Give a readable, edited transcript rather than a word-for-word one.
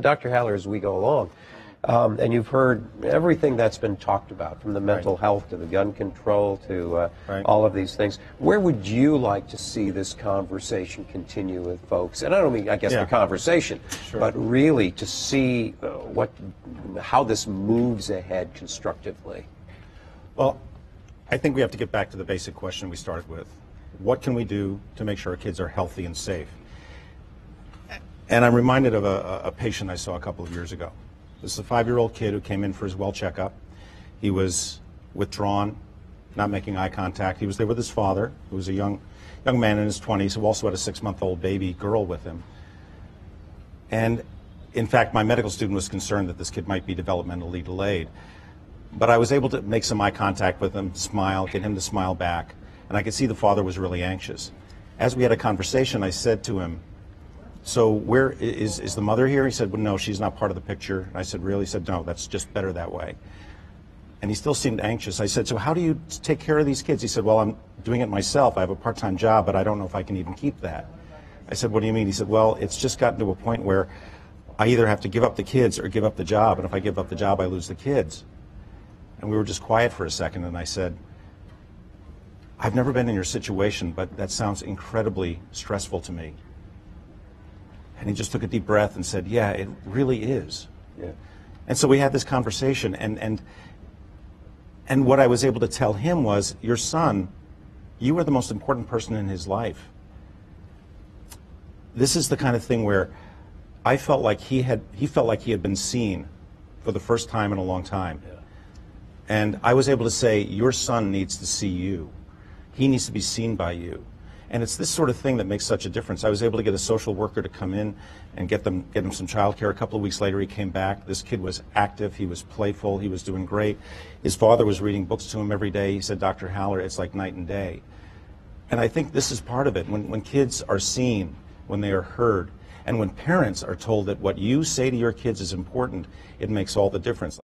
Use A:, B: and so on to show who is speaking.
A: And Dr. Haller, as we go along, and you've heard everything that's been talked about, from the mental health to the gun control to all of these things. Where would you like to see this conversation continue with folks? And I don't mean, I guess, the conversation, but really to see how this moves ahead constructively.
B: Well, I think we have to get back to the basic question we started with. What can we do to make sure our kids are healthy and safe? And I'm reminded of a patient I saw a couple of years ago. This is a 5-year-old kid who came in for his well checkup. He was withdrawn, not making eye contact. He was there with his father, who was a young man in his 20s, who also had a 6-month-old baby girl with him. And in fact, my medical student was concerned that this kid might be developmentally delayed. But I was able to make some eye contact with him, smile, get him to smile back, and I could see the father was really anxious. As we had a conversation, I said to him, "So where is the mother here?" He said, "Well, no, she's not part of the picture." And I said, "Really?" He said, "No, that's just better that way." And he still seemed anxious. I said, "So how do you take care of these kids?" He said, "Well, I'm doing it myself. I have a part-time job, but I don't know if I can even keep that." I said, "What do you mean?" He said, "Well, it's just gotten to a point where I either have to give up the kids or give up the job, and if I give up the job, I lose the kids." And we were just quiet for a second, and I said, "I've never been in your situation, but that sounds incredibly stressful to me." And he just took a deep breath and said, "Yeah, it really is." Yeah. And so we had this conversation, and what I was able to tell him was, your son, you are the most important person in his life. This is the kind of thing where I felt like he felt like he had been seen for the first time in a long time. Yeah. And I was able to say, your son needs to see you. He needs to be seen by you. And it's this sort of thing that makes such a difference. I was able to get a social worker to come in and get him some child care. A couple of weeks later, he came back. This kid was active. He was playful. He was doing great. His father was reading books to him every day. He said, "Dr. Haller, it's like night and day." And I think this is part of it. When kids are seen, when they are heard, and when parents are told that what you say to your kids is important, it makes all the difference.